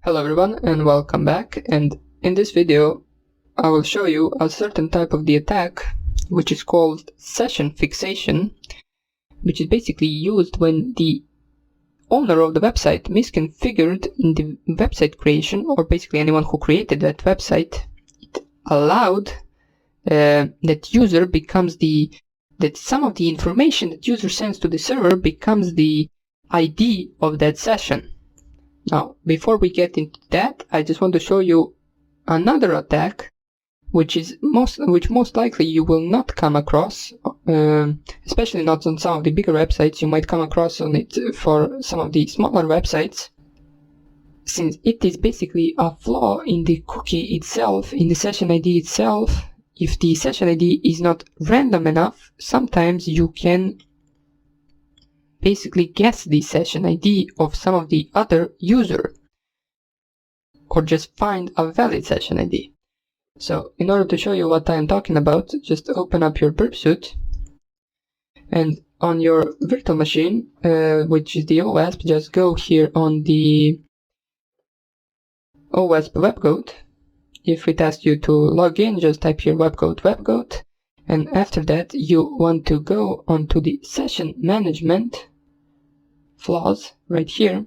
Hello everyone and welcome back, and in this video I will show you a certain type of the attack which is called session fixation, which is basically used when the owner of the website misconfigured in the website creation, or basically anyone who created that website. It allowed that user becomes that some of the information that user sends to the server becomes the ID of that session. Now, before we get into that, I just want to show you another attack, which most likely you will not come across, especially not on some of the bigger websites. You might come across on it for some of the smaller websites, since it is basically a flaw in the cookie itself, in the session ID itself. If the session ID is not random enough, sometimes you can basically guess the session ID of some of the other user, or just find a valid session ID. So in order to show you what I'm talking about, just open up your burp suite, and on your virtual machine, which is the OWASP, just go here on the OWASP webgoat. If it asks you to log in, just type here webgoat, and after that you want to go onto the session management flaws right here,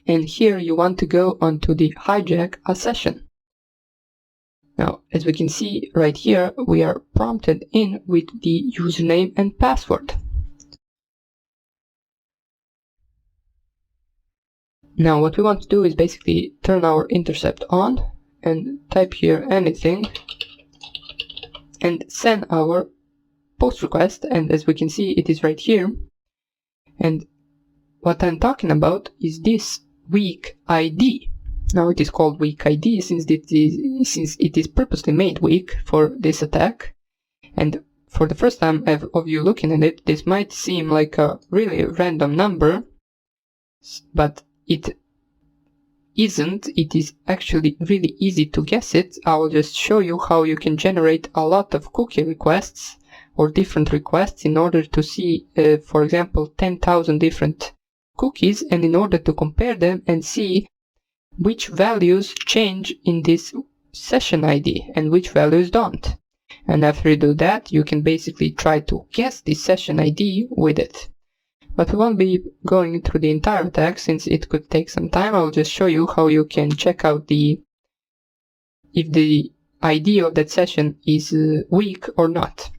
and here you want to go onto the hijack a session. Now, as we can see right here, we are prompted in with the username and password. Now what we want to do is basically turn our intercept on and type here anything and send our post request, and as we can see it is right here. And what I'm talking about is this weak ID. Now it is called weak ID since it is purposely made weak for this attack. And for the first time of you looking at it, this might seem like a really random number, but it isn't. It is actually really easy to guess it. I will just show you how you can generate a lot of cookie requests or different requests in order to see, for example, 10,000 different cookies, and in order to compare them and see which values change in this session ID and which values don't. And after you do that, you can basically try to guess the session ID with it. But we won't be going through the entire attack since it could take some time. I'll just show you how you can check out if the ID of that session is weak or not.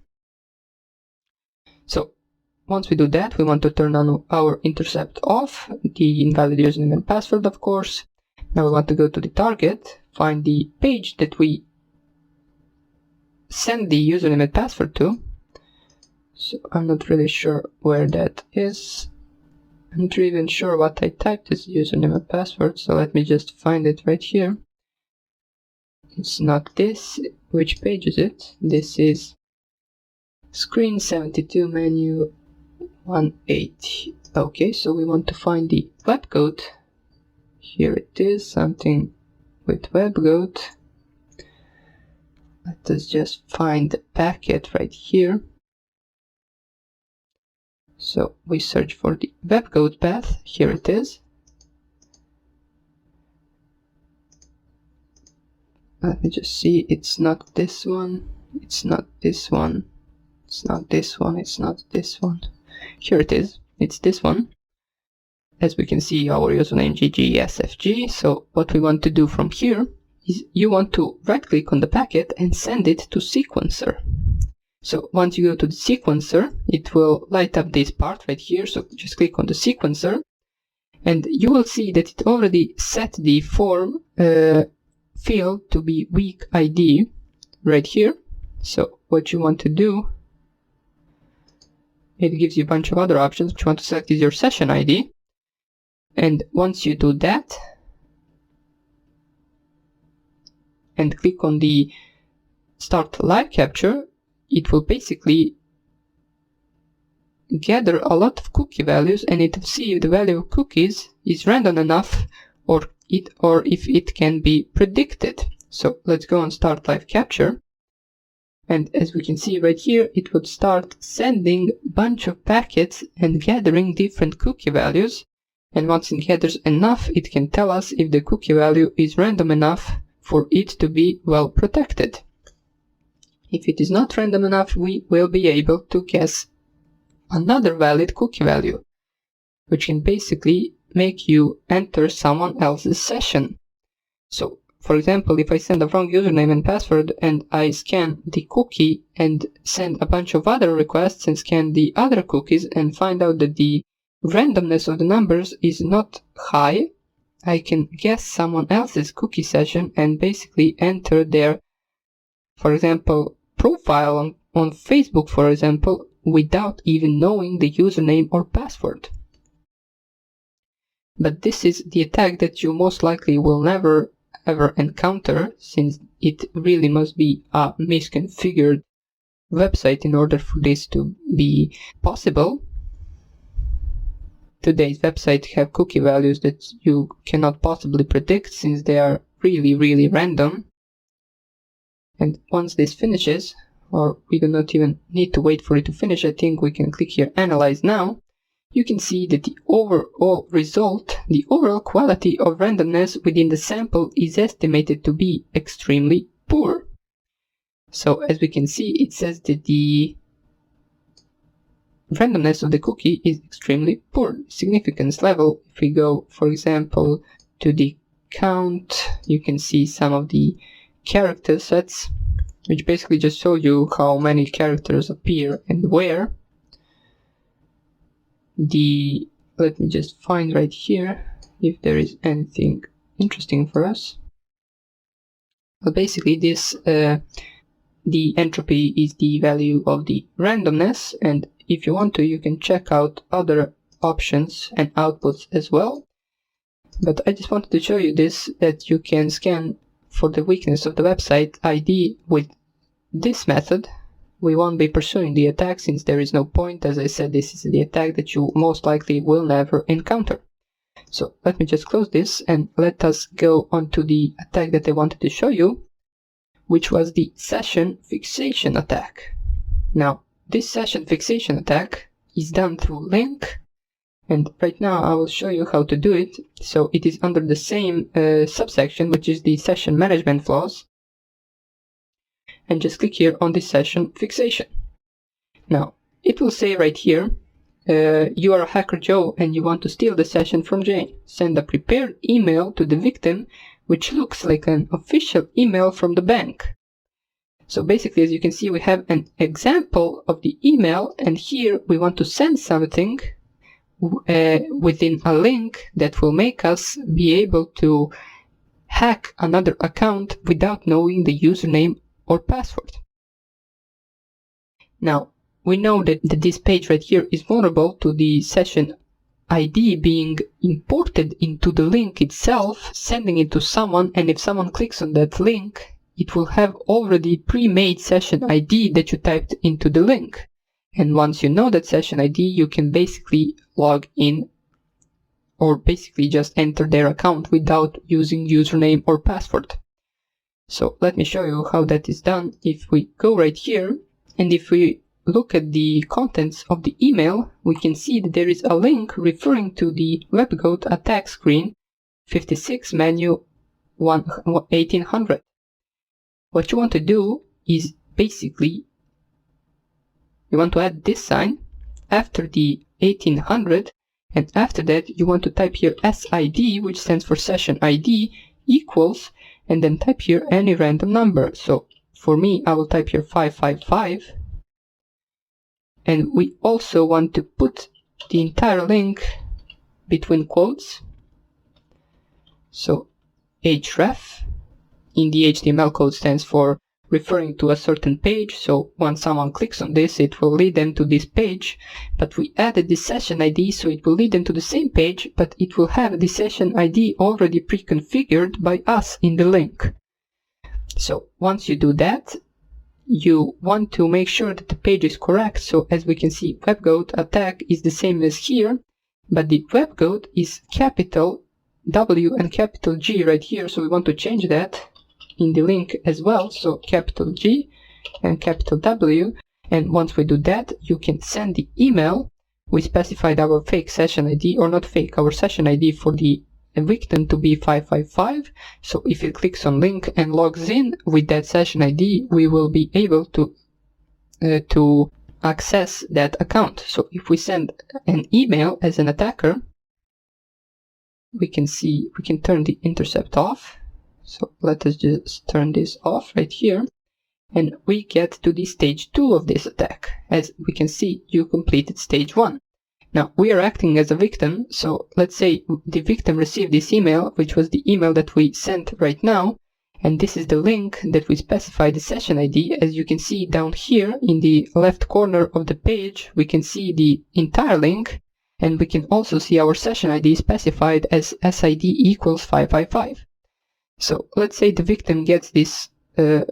So once we do that, we want to turn on our intercept off, the invalid username and password, of course. Now we want to go to the target, find the page that we send the username and password to. So I'm not really sure where that is. I'm not even sure what I typed as username and password, so let me just find it right here. It's not this. Which page is it? This is screen 72 menu 180. Okay, so we want to find the webgoat. Here it is, something with webgoat. Let us just find the packet right here. So we search for the webgoat path. Here it is. Let me just see. It's not this one. It's not this one. It's not this one. It's not this one. Here it is. It's this one. As we can see, our username GGSFG. So what we want to do from here is you want to right click on the packet and send it to sequencer. So once you go to the sequencer, it will light up this part right here. So just click on the sequencer and you will see that it already set the form field to be weak ID right here. So what you want to do, it gives you a bunch of other options. What you want to select is your session ID. And once you do that and click on the start live capture, it will basically gather a lot of cookie values, and it will see if the value of cookies is random enough or if it can be predicted. So let's go and start live capture. And as we can see right here, it would start sending a bunch of packets and gathering different cookie values. And once it gathers enough, it can tell us if the cookie value is random enough for it to be well protected. If it is not random enough, we will be able to guess another valid cookie value, which can basically make you enter someone else's session. So, for example, if I send a wrong username and password and I scan the cookie and send a bunch of other requests and scan the other cookies and find out that the randomness of the numbers is not high, I can guess someone else's cookie session and basically enter their, for example, profile on Facebook, for example, without even knowing the username or password. But this is the attack that you most likely will never ever encounter, since it really must be a misconfigured website in order for this to be possible. Today's websites have cookie values that you cannot possibly predict, since they are really random. And once this finishes, or we do not even need to wait for it to finish, I think we can click here Analyze Now. You can see that the overall result, the overall quality of randomness within the sample is estimated to be extremely poor. So as we can see, it says that the randomness of the cookie is extremely poor. Significance level, if we go, for example, to the count, you can see some of the character sets, which basically just show you how many characters appear and where. Let me just find right here if there is anything interesting for us. But basically this, the entropy is the value of the randomness, and if you want to, you can check out other options and outputs as well. But I just wanted to show you this, that you can scan for the weakness of the website ID with this method. We won't be pursuing the attack since there is no point. As I said, this is the attack that you most likely will never encounter. So let me just close this and let us go on to the attack that I wanted to show you, which was the session fixation attack. Now, this session fixation attack is done through link, and right now I will show you how to do it. So it is under the same subsection, which is the session management flaws. And just click here on the session fixation. Now, it will say right here, you are a hacker Joe and you want to steal the session from Jane. Send a prepared email to the victim, which looks like an official email from the bank. So basically, as you can see, we have an example of the email, and here we want to send something within a link that will make us be able to hack another account without knowing the username or password. Now, we know that this page right here is vulnerable to the session ID being imported into the link itself, sending it to someone, and if someone clicks on that link, it will have already pre-made session ID that you typed into the link. And once you know that session ID, you can basically log in, or basically just enter their account without using username or password. So let me show you how that is done. If we go right here, and if we look at the contents of the email, we can see that there is a link referring to the WebGoat attack screen 56 menu 1800. What you want to do is basically, you want to add this sign after the 1800, and after that you want to type here SID, which stands for session ID, equals, and then type here any random number. So for me, I will type here 555. And we also want to put the entire link between quotes. So href in the HTML code stands for referring to a certain page. So once someone clicks on this, it will lead them to this page. But we added the session ID, so it will lead them to the same page, but it will have the session ID already pre-configured by us in the link. So once you do that, you want to make sure that the page is correct. So as we can see, WebGoat attack is the same as here, but the WebGoat is capital W and capital G right here. So we want to change that in the link as well. So capital G and capital W. And once we do that, you can send the email we specified our fake session ID, or not fake, our session ID for the victim to be 555. So if it clicks on link and logs in with that session ID, we will be able to access that account. So if we send an email as an attacker, we can turn the intercept off. So let us just turn this off right here. And we get to the stage 2 of this attack. As we can see, you completed stage 1. Now, we are acting as a victim, so let's say the victim received this email, which was the email that we sent right now, and this is the link that we specified the session ID. As you can see down here in the left corner of the page, we can see the entire link, and we can also see our session ID specified as SID equals 555. So let's say the victim gets this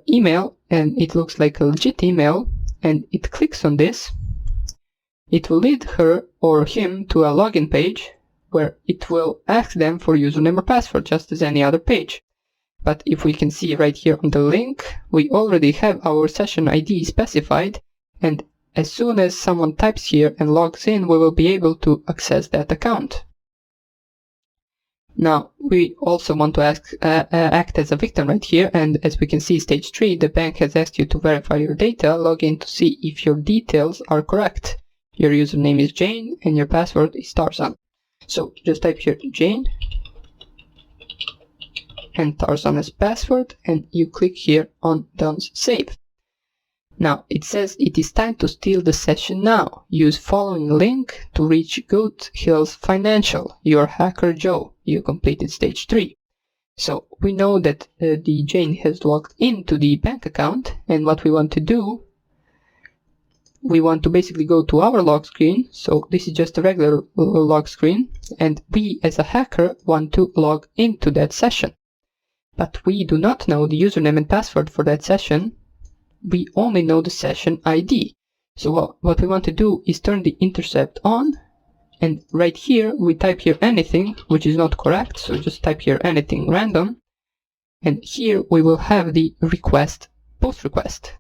email, and it looks like a legit email, and it clicks on this. It will lead her or him to a login page where it will ask them for username or password, just as any other page. But if we can see right here on the link, we already have our session ID specified, and as soon as someone types here and logs in, we will be able to access that account. Now, we also want to act as a victim right here, and as we can see, stage 3, the bank has asked you to verify your data, log in to see if your details are correct. Your username is Jane, and your password is Tarzan. So, just type here Jane, and Tarzan as password, and you click here on Done Save. Now, it says it is time to steal the session now. Use following link to reach Goat Hills Financial. You're Hacker Joe. You completed stage 3. So we know that the Jane has logged into the bank account, and what we want to do, we want to basically go to our log screen. So this is just a regular log screen, and we as a hacker want to log into that session. But we do not know the username and password for that session. We only know the session ID. So what we want to do is turn the intercept on, and right here we type here anything, which is not correct, so just type here anything random, and here we will have the post request.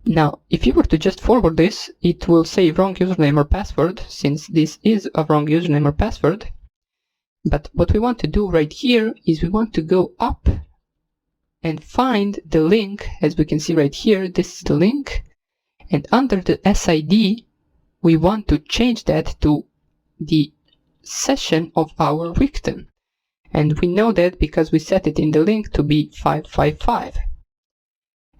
Now, if you were to just forward this, it will say wrong username or password, since this is a wrong username or password. But what we want to do right here is we want to go up and find the link. As we can see right here, this is the link, and under the SID we want to change that to the session of our victim, and we know that because we set it in the link to be 555.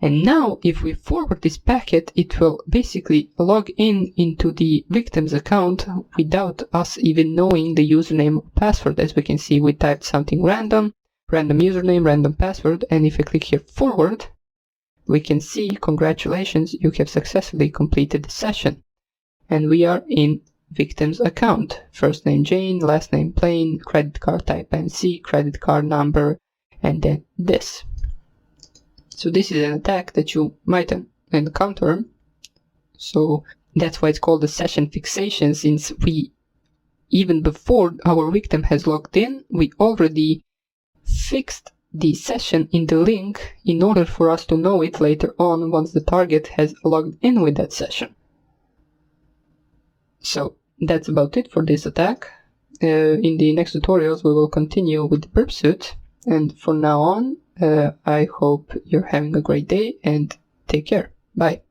And now if we forward this packet, it will basically log into the victim's account without us even knowing the username or password. As we can see, we typed something random username, random password, and if I click here forward, we can see, congratulations, you have successfully completed the session. And we are in victim's account. First name Jane, last name Plain, credit card type NC, credit card number, and then this. So this is an attack that you might encounter. So that's why it's called the session fixation, since we, even before our victim has logged in, we already fixed the session in the link in order for us to know it later on once the target has logged in with that session. So that's about it for this attack. In the next tutorials we will continue with the burp suit, and for now on I hope you're having a great day and take care. Bye.